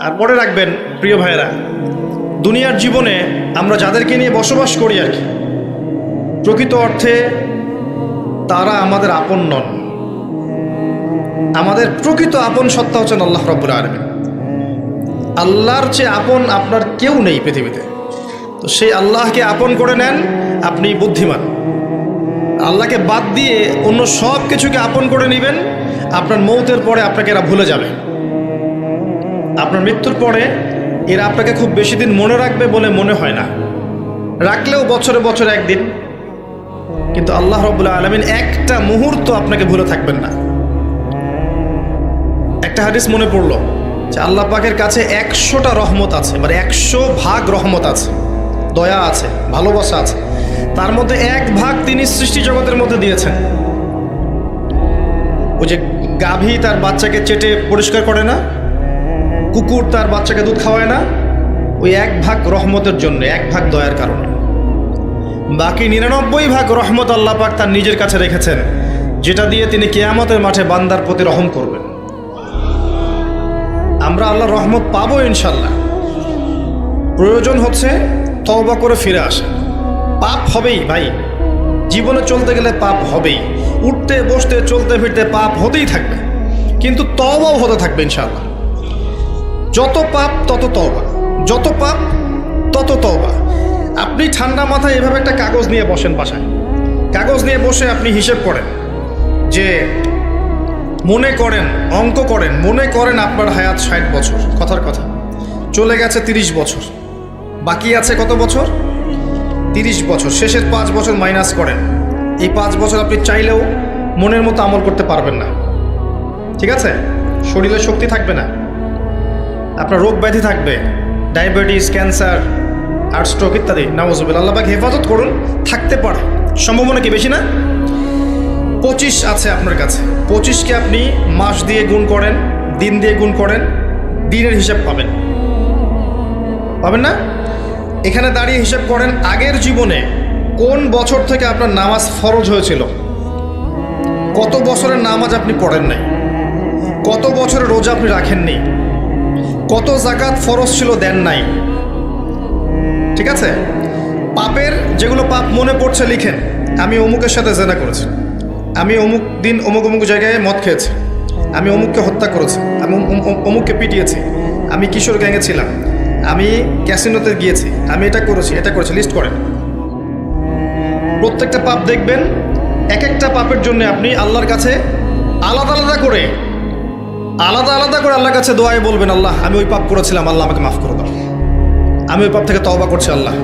আর মনে রাখবেন প্রিয় ভাইয়েরা, দুনিয়ার জীবনে আমরা যাদেরকে নিয়ে বসবাস করি আর কি, প্রকৃত অর্থে তারা আমাদের আপন নন। আমাদের প্রকৃত আপন সত্তা হচ্ছেন আল্লাহ রাব্বুল আলামিন। আল্লাহর চেয়ে আপন আপনার কেউ নেই পৃথিবীতে। তো সেই আল্লাহকে আপন করে নেন, আপনি বুদ্ধিমান। আল্লাহকে বাদ দিয়ে অন্য সব কিছুকে আপন করে নেবেন, আপনার মৌতের পরে আপনাকে এরা ভুলে যাবে। আপনার মৃত্যুর পরে এরা আপনাকে খুব বেশি দিন মনে রাখবে বলে মনে হয় না, রাখলেও বছরে বছরে একদিন। কিন্তু আল্লাহ রাব্বুল আলামিন একটা মুহূর্ত আপনাকে ভুলে থাকবেন না। একটা হাদিস মনে পড়লো যে আল্লাহ পাকের কাছে 100টা রহমত আছে, মানে 100 ভাগ রহমত আছে, দয়া আছে, ভালোবাসা আছে। তার মধ্যে 1 ভাগ তিনি সৃষ্টি জগতের মধ্যে দিয়েছেন। ওই যে গাভী তার বাচ্চাকে চেটে পরিষ্কার করে না, কুকুর তার বাচ্চাকে দুধ খাওয়ায় না, ওই 1 ভাগ রহমতের জন্য, 1 ভাগ দয়ার কারণে। বাকি 99 ভাগ রহমত আল্লাহ পাক তার নিজের কাছে রেখেছেন, যেটা দিয়ে তিনি কিয়ামতের মাঠে বান্দার প্রতি রহম করবেন। আমরা আল্লাহর রহমত পাবো ইনশাল্লাহ। প্রয়োজন হচ্ছে তওবা করে ফিরে আসা। পাপ হবেই ভাই, জীবনে চলতে গেলে পাপ হবেই, উঠতে বসতে চলতে ফিরতে পাপ হতেই থাকবে, কিন্তু তওবাও হতে থাকবে ইনশাল্লাহ। যত পাপ তত তওবা, যত পাপ তত তওবা। আপনি ঠান্ডা মাথায় এভাবে একটা কাগজ নিয়ে বসেন বাসায়, কাগজ নিয়ে বসে আপনি হিসেব করেন যে মনে করেন, অঙ্ক করেন, মনে করেন আপনার হায়াত 60 বছর, কথার কথা চলে গেছে 30 বছর, বাকি আছে কত বছর? 30 বছর। শেষের 5 বছর মাইনাস করেন। এই 5 বছর আপনি চাইলেও মনের মতো আমল করতে পারবেন না, ঠিক আছে? শরীরে শক্তি থাকবে না, আপনার রোগ ব্যাধি থাকবে, ডায়াবেটিস, ক্যান্সার, হার্ট স্ট্রোক ইত্যাদি। নাউজুবিল্লাহ, আল্লাহ পাক হেফাজত করুন। থাকতে পারে, সম্ভাবনা কি বেশি না? 25 আছে আপনার কাছে, 25কে আপনি মাস দিয়ে গুণ করেন, দিন দিয়ে গুণ করেন, দিনের হিসাব পাবেন, পাবেন না? এখানে দাঁড়িয়ে হিসাব করেন আগের জীবনে কোন বছর থেকে আপনার নামাজ ফরজ হয়েছিল, কত বছরের নামাজ আপনি পড়েন নাই, কত বছরের রোজা আপনি রাখেননি, কত জাকাত ফরজ ছিল দেন নাই, ঠিক আছে? পাপের যেগুলো পাপ মনে পড়ছে লিখেন। আমি অমুকের সাথে জেনা করেছি, আমি অমুক দিন অমুক অমুক জায়গায় মদ খেয়েছি, আমি অমুককে হত্যা করেছি, আমি অমুককে পিটিয়েছি, আমি কিশোর গ্যাংয়ে ছিলাম, আমি ক্যাসিনোতে গিয়েছি, আমি এটা করেছি, এটা করেছি, লিস্ট করেন। প্রত্যেকটা পাপ দেখবেন, এক একটা পাপের জন্য আপনি আল্লাহর কাছে আলাদা আলাদা করে আল্লাহর কাছে দোয়ায় বলবেন, আল্লাহ আমি ওই পাপ করেছিলাম, আল্লাহ আমাকে মাফ করে দাও, আমি ওই পাপ থেকে তওবা করছি আল্লাহ,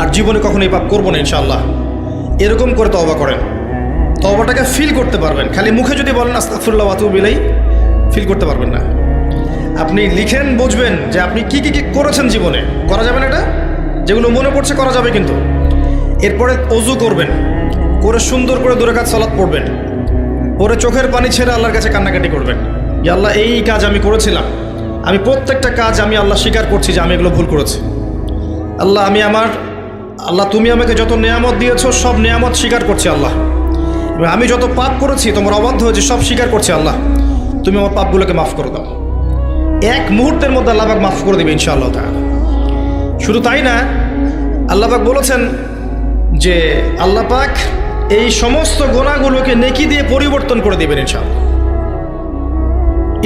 আর জীবনে কখনো এই পাপ করবো না ইনশাআল্লাহ। এরকম করে তওবা করেন, তওবাটাকে ফিল করতে পারবেন। খালি মুখে যদি বলেন আস্তাগফিরুল্লাহ ওয়া আতুবু ইলাইহি, ফিল করতে পারবেন না। আপনি লিখেন, বুঝবেন যে আপনি কি কি করেছেন জীবনে। করা যাবে না এটা, যেগুলো মনে পড়ছে করা যাবে কিন্তু। এরপরে অজু করবেন, করে সুন্দর করে 2 রাকাত সালাত পড়বেন, পরে চোখের পানি ছেড়ে আল্লাহর কাছে কান্নাকাটি করবেন, ইয়া আল্লাহ এই কাজ আমি করেছিলাম, আমি প্রত্যেকটা কাজ আমি আল্লাহ স্বীকার করছি যে আমি এগুলো ভুল করেছি। আল্লাহ তুমি আমাকে যত নেয়ামত দিয়েছো সব নেয়ামত স্বীকার করছি আল্লাহ, এবং আমি যত পাপ করেছি, তোমার অবাধ্য হয়েছে, সব স্বীকার করছি আল্লাহ, তুমি আমার পাপগুলোকে মাফ করে দাও। 1 মুহূর্তের মধ্যে আল্লাহ পাক মাফ করে দেবে ইনশাআল্লাহ তাআলা। শুধু তাই না, আল্লাহ পাক বলেছেন যে আল্লাহ পাক এই সমস্ত গুনাহগুলোকে নেকি দিয়ে পরিবর্তন করে দেবেন ইনশাআল্লাহ।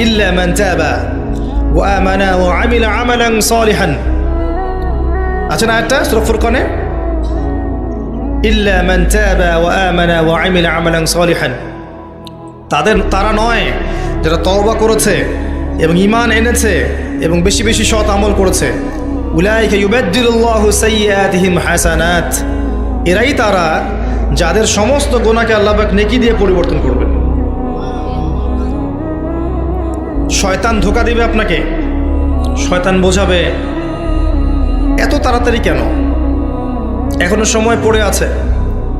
ইল্লা মান তাবা ওয়া আমানা ওয়া আমিলা আমালান সালিহান, আছে না একটা সূরা ফুরকানে, ইল্লা মান তাবা ওয়া আমানা ওয়া আমিলা আমালান সালিহান। তারা নয় যারা তওবা করেছে এবং ঈমান এনেছে এবং বেশি বেশি সৎ আমল করেছে। উলাইকা ইউবাদদিলুল্লাহু সাইয়্যাতিহিম হাসানাত, এরাই তারা যাদের সমস্ত গুনাহকে আল্লাহ পাক নেকি দিয়ে পরিবর্তন করবেন। শয়তান ধোঁকা দিবে আপনাকে, শয়তান বোঝাবে এত তাড়াতাড়ি কেন, এখনো সময় পড়ে আছে,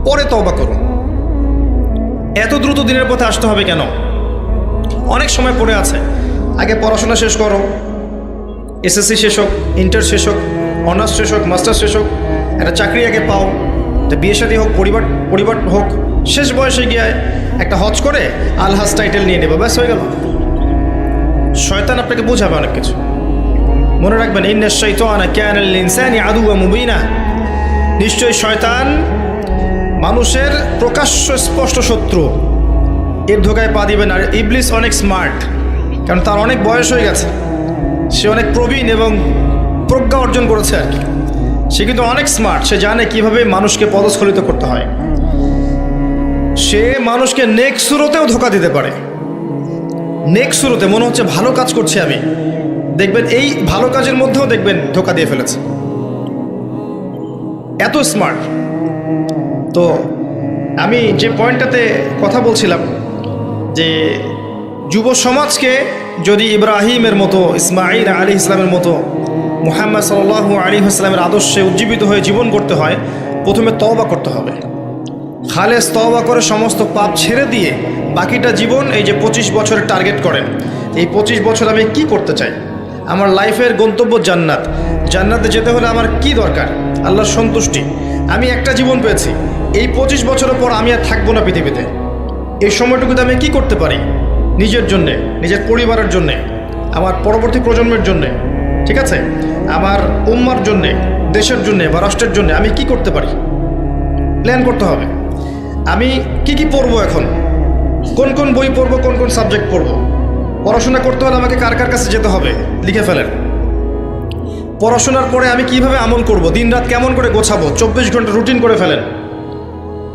পরে তওবা করুন, এত দ্রুত দিনের পথে আসতে হবে কেন, অনেক সময় পড়ে আছে, আগে পড়াশোনা শেষ করো, এসএসসি শেষ হোক, ইন্টার শেষ হোক, অনার্স শেষ হোক, মাস্টার শেষ হোক, একটা চাকরি আগে পাও, বিয়ে শাদী হোক, পরিবার হোক, শেষ বয়সে গিয়ে একটা হজ করে আলহাজ টাইটেল নিয়ে নেবে, ব্যাস হয়ে গেল। শয়তান আপনাকে বোঝাবে অনেক কিছু। মনে রাখবেন, ইন্নাশ শাইতানা কানা লিল ইনসানি আদুওয়াম মুবিনা, নিশ্চয়ই শয়তান মানুষের প্রকাশ্য স্পষ্ট শত্রু, এর ধোকায় পা দিবেন। আর ইবলিস অনেক স্মার্ট, কারণ তার অনেক বয়স হয়ে গেছে, সে অনেক প্রবীণ এবং প্রজ্ঞা অর্জন করেছে আর কি। সে কিন্তু অনেক স্মার্ট, সে জানে কিভাবে মানুষকে পদস্খলিত করতে হয়। সে মানুষকে নেক সুরতেও ধোকা দিতে পারে। নেক সুরতে মনে হচ্ছে ভালো কাজ করছি আমি, দেখবেন এই ভালো কাজের মধ্যেও দেখবেন ধোকা দিয়ে ফেলেছে, এত স্মার্ট। তো আমি যে পয়েন্টটাতে কথা বলছিলাম যে যুব সমাজকে যদি ইব্রাহিমের মতো, ইসমাঈল আলাইহিস সালামের মতো, মুহাম্মদ সাল্লাল্লাহু আলাইহি ওয়াসাল্লামের আদর্শে উজ্জীবিত হয়ে জীবন করতে হয়, প্রথমে তওবা করতে হবে। খালেস তওবা করে সমস্ত পাপ ছেড়ে দিয়ে বাকিটা জীবন, এই যে 25 বছরের টার্গেট করেন, এই 25 বছর আমি কি করতে চাই, আমার লাইফের গন্তব্য জান্নাত, জান্নাতে যেতে হলে আমার কি দরকার, আল্লাহর সন্তুষ্টি। আমি একটা জীবন পেয়েছি, এই 25 বছরের পর আমি আর থাকবো না পৃথিবীতে। এই সময়টুকুতে আমি কি করতে পারি নিজের জন্যে, নিজের পরিবারের জন্যে, আমার পরবর্তী প্রজন্মের জন্যে, ঠিক আছে, আমার উম্মার জন্যে, দেশের জন্যে বা রাষ্ট্রের জন্যে আমি কি করতে পারি, প্ল্যান করতে হবে। আমি কি পড়বো, এখন কোন কোন বই পড়বো, কোন কোন সাবজেক্ট পড়বো। পড়াশোনা করতে হলে আমাকে কার কার কাছে যেতে হবে, লিখে ফেলেন। পড়াশোনার পরে আমি কিভাবে আমল করব, দিন রাত কেমন করে গোছাবো, 24 ঘন্টা রুটিন করে ফেলেন।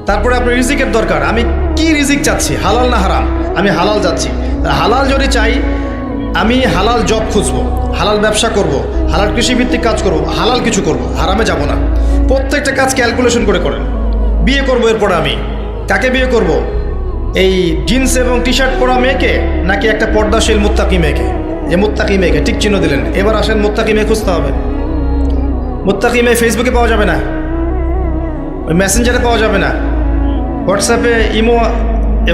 তারপরে আপনার রিজিকের দরকার, আমি কি রিজিক চাচ্ছি, হালাল না হারাম, আমি হালাল যাচ্ছি। হালাল যদি চাই, আমি হালাল জব খুঁজবো, হালাল ব্যবসা করব, হালাল কৃষিভিত্তিক কাজ করব, হালাল কিছু করব, হারামে যাব না। প্রত্যেকটা কাজ ক্যালকুলেশন করে করেন। বিয়ে করবো, এরপরে আমি কাকে বিয়ে করব, এই জিন্স এবং টি শার্ট পরা মেয়েকে নাকি একটা পর্দাশীল মুত্তাকি মেয়েকে? যে মুত্তাকি মেয়েকে টিক চিহ্ন দিলেন, এবার আসেন মুত্তাকি মেয়ে খুঁজতে হবে। মুত্তাকি মেয়ে ফেসবুকে পাওয়া যাবে না, ওই মেসেঞ্জারে পাওয়া যাবে না, হোয়াটসঅ্যাপে, ইমো,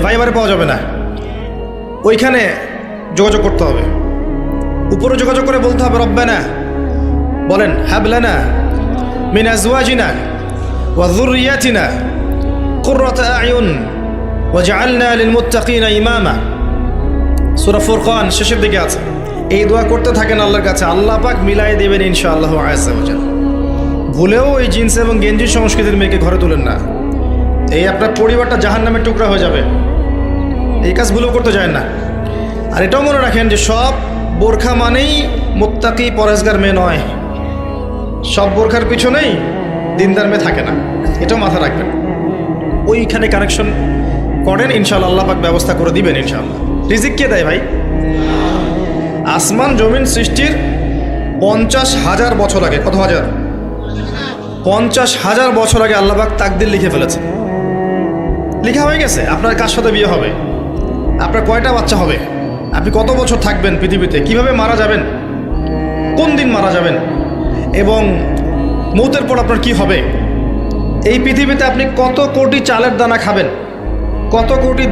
ভাইবারে পাওয়া যাবে না, ওইখানে যোগাযোগ করতে হবে। উপরে যোগাযোগ করে বলতে হবে, রব্বানা, বলেন, হাবলানা মিন আজওয়াজিনা ওয়া যুররিয়াতিনা কুররাতা আয়ুন ওয়াজআলনা লিলমুত্তাকিনা ইমামা। সূরা ফুরকান শেষের দিকে আছে। এই দোয়া করতে থাকেন আল্লাহর কাছে, আল্লাহ পাক মিলাই দেবেন ইনশাআল্লাহু আযজা ওয়া জাল। ভুলেও এই জিন্স এবং গেঞ্জি সংস্কৃতির মেয়েকে ঘরে তুলেন না, এই আপনার পরিবারটা জাহান্নামের টুকরা হয়ে যাবে। এই কাজ ভুলেও করতে যায় না। আর এটাও মনে রাখেন যে সব বোরখা মানেই মুত্তাকি পরেজগার মেয়ে নয়, সব বোরখার পিছনেই দিনদার মেয়ে থাকে না, এটাও মাথা রাখবেন। ওইখানে কানেকশন করেন, ইনশাআল্লাহ আল্লাহ পাক ব্যবস্থা করে দিবেন ইনশাআল্লাহ। রিজিক কে দেয় ভাই? আসমান জমিন সৃষ্টির 50,000 বছর আগে, কত হাজার? 50,000 বছর আগে আল্লাহ পাক তাকদির লিখে ফেলেছে, লেখা হয়ে গেছে। আপনার কার সাথে বিয়ে হবে, আপনার কয়টা বাচ্চা হবে, আপনি কত বছর থাকবেন পৃথিবীতে, কিভাবে মারা যাবেন, কোন দিন মারা যাবেন, এবং মৌতের পর আপনার কি হবে। এই পৃথিবীতে আপনি কত কোটি চালের দানা খাবেন, কত কোটি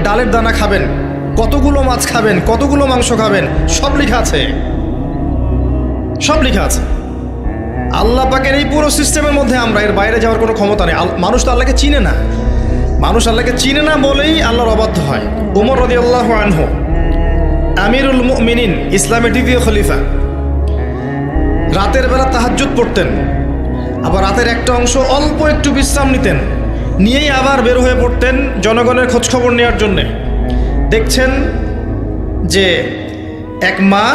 ডালের দানা খাবেন, কতগুলো মাছ খাবেন, কতগুলো মাংস খাবেন, সব লেখা আছে, সব লেখা আছে। আল্লাহ পাকের এই পুরো সিস্টেমের মধ্যে আমরা, এর বাইরে যাওয়ার কোনো ক্ষমতা নেই। মানুষ তো আল্লাহকে চিনে না, মানুষ আল্লাহকে চিনে না বলেই আল্লাহর অবাধ্য হয়। ওমর রাদিয়াল্লাহু আনহু আমিরুল মুমিনিন, ইসলামের দ্বিতীয় খলিফা, রাতের বেলা তাহাজ্জুদ পড়তেন, আবার রাতের একটা অংশ অল্প একটু বিশ্রাম নিতেন, নিয়েই আবার বের হয়ে পড়তেন জনগণের খোঁজখবর নেওয়ার জন্যে। দেখছেন যে এক মা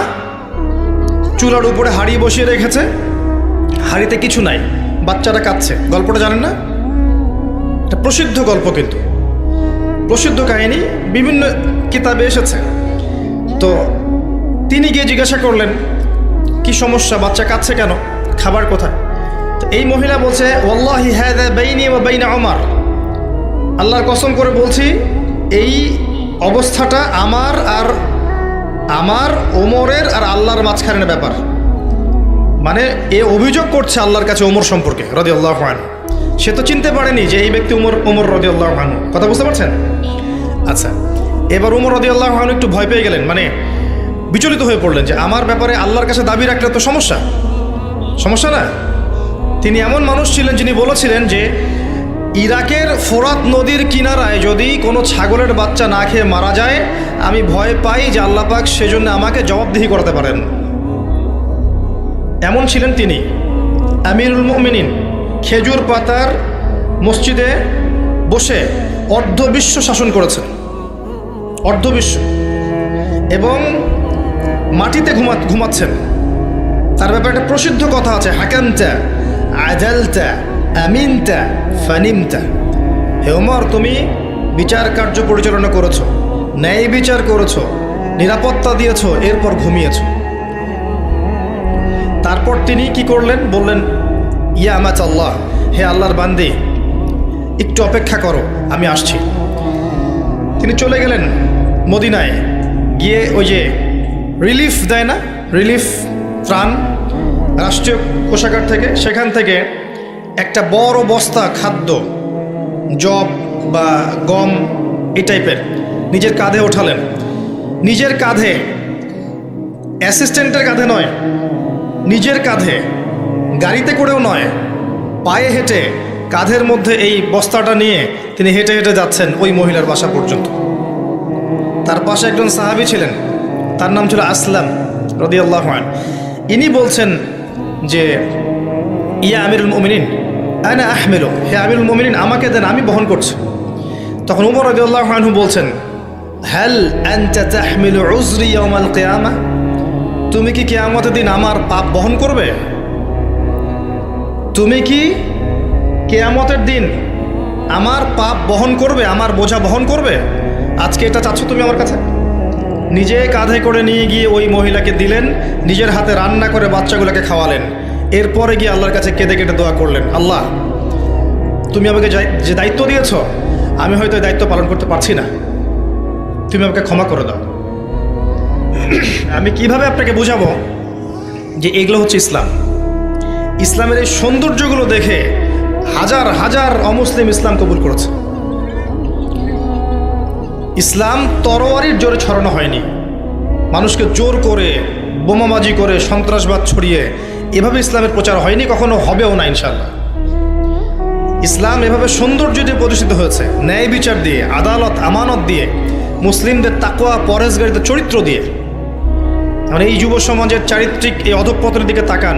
চুলার উপরে হাঁড়ি বসিয়ে রেখেছে, হাঁড়িতে কিছু নাই, বাচ্চাটা কাঁদছে। গল্পটা জানেন না? এটা প্রসিদ্ধ গল্প, কিন্তু প্রসিদ্ধ কাহিনী, বিভিন্ন কিতাবে এসেছে। তো তিনি গিয়ে জিজ্ঞাসা করলেন, কি সমস্যা, বাচ্চা কাঁদছে কেন, খাবার কোথায়? তো এই মহিলা বলছে, ওয়াল্লাহি হাযা বাইনি ওয়া বাইনা ওমর, আল্লাহর কসম করে বলছি এই অবস্থাটা আমার ওমরের আর আল্লাহর মাঝখানের ব্যাপার। মানে এ অভিযোগ করছে আল্লাহর কাছে ওমর সম্পর্কে রাদিয়াল্লাহু আনহু। সে তো চিনতে পারেনি যে এই ব্যক্তি ওমর রাদিয়াল্লাহু আনহু। কথা বুঝতে পারছেন? আচ্ছা, এবার ওমর রাদিয়াল্লাহু আনহু একটু ভয় পেয়ে গেলেন, মানে বিচলিত হয়ে পড়লেন যে আমার ব্যাপারে আল্লাহর কাছে দাবি রাখলে তো সমস্যা না। তিনি এমন মানুষ ছিলেন যিনি বলেছিলেন যে ইরাকের ফোরাত নদীর কিনারায় যদি কোনো ছাগলের বাচ্চা না খেয়ে মারা যায়, আমি ভয় পাই যে আল্লাহ পাক সেজন্য আমাকে জবাবদিহি করাতে পারেন। এমন ছিলেন তিনি আমিরুল মুমিনিন। খেজুর পাতার মসজিদে বসে অর্ধবিশ্ব শাসন করেছেন, অর্ধবিশ্ব, এবং মাটিতে ঘুমাচ্ছেন। তার ব্যাপারে একটা প্রসিদ্ধ কথা আছে, হাকামতা আদালতা আমিনতা ফানিমতা। হে ওমর, তুমি বিচার কার্য পরিচালনা করেছো, ন্যায় বিচার করেছো, নিরাপত্তা দিয়েছো, এরপর ঘুমিয়েছো। তারপর তিনি কি করলেন? বললেন, ইয়া আমাত আল্লাহ, হে আল্লাহর বান্দি, একটু অপেক্ষা করো, আমি আসছি। তিনি চলে গেলেন মদিনায়, গিয়ে ওই যে রিলিফ দেয় না, রিলিফ ত্রাণ রাষ্ট্রীয় কোষাগার থেকে, সেখান থেকে একটা বড় বস্তা খাদ্য, জব বা গম এই টাইপের নিজের কাঁধে ওঠালেন। নিজের কাঁধে, অ্যাসিস্ট্যান্টের কাঁধে নয়, নিজের কাঁধে, গাড়িতে করেও নয়, পায়ে হেঁটে কাঁধের মধ্যে এই বস্তাটা নিয়ে তিনি হেঁটে হেঁটে যাচ্ছেন ওই মহিলার বাসা পর্যন্ত। তার পাশে একজন সাহাবী ছিলেন, তার নাম ছিল আসলাম রাদিয়াল্লাহু আনহু। ইনি বলছেন যে, ইয়া আমিরুল মুমিনিন আনা আহমিলু, হে আমিরুল মুমিনিন, আমাকে দেন, আমি বহন করছি। তখন উমর রাদিয়াল্লাহু আনহু বলছেন, হাল আনতা তাহমিলু উযরি ইয়াউমাল কিয়ামা, তুমি কি কিয়ামতের দিন আমার পাপ বহন করবে? তুমি কি কিয়ামতের দিন আমার পাপ বহন করবে, আমার বোঝা বহন করবে? আজকে এটা চাচ্ছ তুমি আমার কাছে? নিজে কাঁধে করে নিয়ে গিয়ে ওই মহিলাকে দিলেন, নিজের হাতে রান্না করে বাচ্চাগুলোকে খাওয়ালেন। এরপরে গিয়ে আল্লাহর কাছে কেঁদে কেটে দোয়া করলেন, আল্লাহ, তুমি আমাকে যে দায়িত্ব দিয়েছ, আমি হয়তো এই দায়িত্ব পালন করতে পারছি না, তুমি আমাকে ক্ষমা করে দাও। আমি কিভাবে আপনাকে বুঝাবো যে এগুলো হচ্ছে ইসলাম? ইসলামের এই সৌন্দর্যগুলো দেখে হাজার হাজার অমুসলিম ইসলাম কবুল করেছে। ইসলাম তরোয়ারির জোরে ছড়ানো হয়নি, মানুষকে জোর করে, বোমাবাজি করে, সন্ত্রাসবাদ ছড়িয়ে এভাবে ইসলামের প্রচার হয়নি, কখনো হবেও না ইনশাল্লাহ। ইসলাম এভাবে সৌন্দর্য দিয়ে প্রতিষ্ঠিত হয়েছে, ন্যায় বিচার দিয়ে, আদালত আমানত দিয়ে, মুসলিমদের তাকওয়া পরহেজগারিতার চরিত্র দিয়ে। মানে এই যুব সমাজের চারিত্রিক এই অধঃপতনের দিকে তাকান,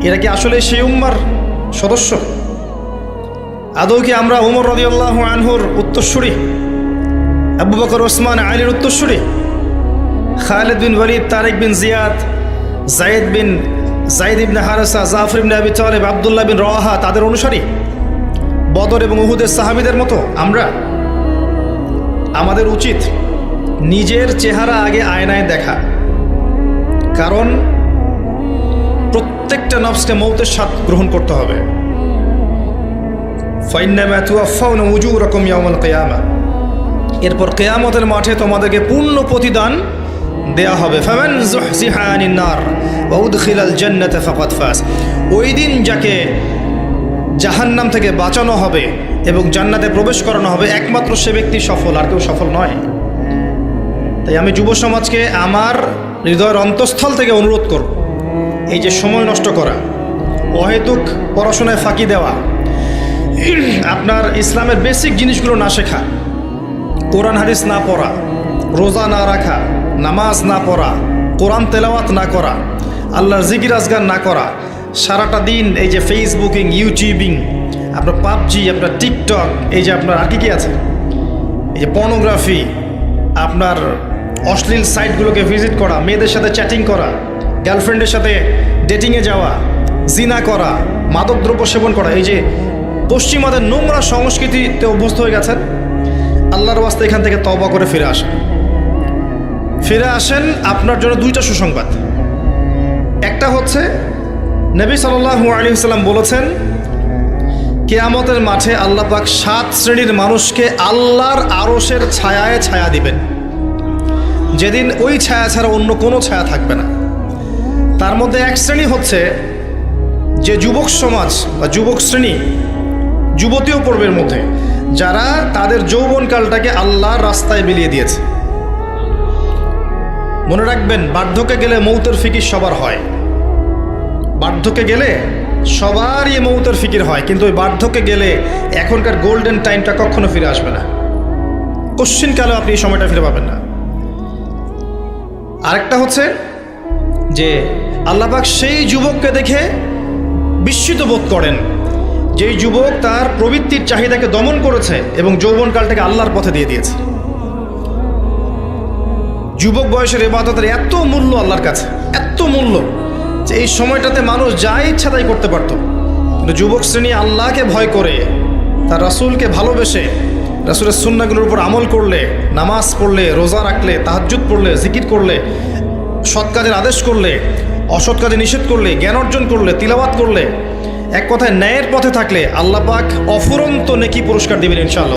এরা কি আসলে সেই উম্মার সদস্য? আদৌ কি আমরা উমর রাদিয়াল্লাহু আনহুর উত্তরসূরি, আবু বকর ওসমান আলীর উত্তরসূরি, খালিদ বিন ওয়ালিদ, তারিক বিন জিয়াদ, জাইদ ইবনে হারেসা, জাফর ইবনে আবি তালেব, আব্দুল্লাহ বিন রওয়াহা, তাদের অনুসারী, বদর এবং উহুদের সাহাবীদের মতো আমরা? আমাদের উচিত নিজের চেহারা আগে আয়নায় দেখা, কারণ প্রত্যেকটা নফসকে মৌতের স্বাদ গ্রহণ করতে হবে। ফাইন্নামা তুওয়াফাউনা উজুরাকুম ইয়াওমাল কিয়ামা, এরপর কিয়ামতের মাঠে তোমাদেরকে পূর্ণ প্রতিদান দেয়া হবে। ফামান যুহজিহা আনিন নার ওয়া উদখিলাল জান্নাতা ফাকাদ ফাজ, ওই দিন যাকে জাহান্নাম থেকে বাঁচানো হবে এবং জান্নাতে প্রবেশ করানো হবে, একমাত্র সে ব্যক্তি সফল, আর কেউ সফল নয়। তাই আমি যুব সমাজকে আমার হৃদয়ের অন্তঃস্থল থেকে অনুরোধ করব, এই যে সময় নষ্ট করা, অহেতুক পড়াশোনায় ফাঁকি দেওয়া, আপনার ইসলামের বেসিক জিনিসগুলো না শেখা, কোরআন হাদিস না পড়া, রোজা না রাখা, নামাজ না পড়া, কোরআন তেলাওয়াত না করা, আল্লাহর জিকির আজগার না করা, সারাটা দিন এই যে ফেসবুকিং, ইউটিউবিং, আপনার পাবজি, আপনার টিকটক, এই যে আপনার আর কি আছে, এই যে পর্নোগ্রাফি, আপনার অশ্লীল সাইটগুলোকে ভিজিট করা, মেয়েদের সাথে চ্যাটিং করা, গার্লফ্রেন্ডের সাথে ডেটিংয়ে যাওয়া, জিনা করা, মাদকদ্রব্য সেবন করা, এই যে পশ্চিমাদের নোংরা সংস্কৃতিতে অভ্যস্ত হয়ে গেছেন। আল্লাহর ওয়াস্তে এখান থেকে তওবা করে ফিরে আসেন। ফিরে আসেন, আপনার জন্য দুইটা সুসংবাদ। একটা হচ্ছে, নবী সাল্লাল্লাহু আলাইহি ওয়াসাল্লাম বলেছেন, কিয়ামতের মাঠে আল্লাহ পাক 7 শ্রেণীর মানুষকে আল্লাহর আরশের ছায়ায় ছায়া দিবেন, যেদিন ওই ছায়া ছাড়া অন্য কোনো ছায়া থাকবে না। তার মধ্যে এক শ্রেণী হচ্ছে যে যুবক সমাজ বা যুবক শ্রেণী, যুবতীও পর্বের মধ্যে, যারা তাদের যৌবনকালটাকে আল্লাহর রাস্তায় বিলিয়ে দিয়েছে। মনে রাখবেন, বার্ধক্যে গেলে মৌতের ফিকির সবার হয়, বার্ধক্যে গেলে সবারই মৌতের ফিকির হয়, কিন্তু ওই বার্ধক্যে গেলে এখনকার গোল্ডেন টাইমটা কখনো ফিরে আসবে না, কশ্চিনকালেও আপনি এই সময়টা ফিরে পাবেন না। আরেকটা হচ্ছে যে আল্লাহ পাক সেই যুবককে দেখে বিস্মিত বোধ করেন, যেই যুবক তার প্রবৃত্তির চাহিদাকে দমন করেছে এবং যৌবনকালটাকে আল্লাহর পথে দিয়ে দিয়েছে। যুবক বয়সের ইবাদতের এত মূল্য আল্লাহর কাছে, এত মূল্য যে এই সময়টাতে মানুষ যা ইচ্ছা তাই করতে পারত। কিন্তু যুবক শ্রেণী আল্লাহকে ভয় করে, তার রাসূলকে ভালোবেসে, রাসূলের সুন্নাহগুলোর উপর আমল করলে, নামাজ পড়লে, রোজা রাখলে, তাহাজ্জুদ পড়লে, জিকির করলে, সৎ কাজের আদেশ করলে, অসৎ কাজে নিষেধ করলে, জ্ঞান অর্জন করলে, তিলাওয়াত করলে, এক কথায় ন্যায়ের পথে থাকলে আল্লাহ পাক অফুরন্ত নেকি পুরস্কার দিবেন ইনশাআল্লাহ।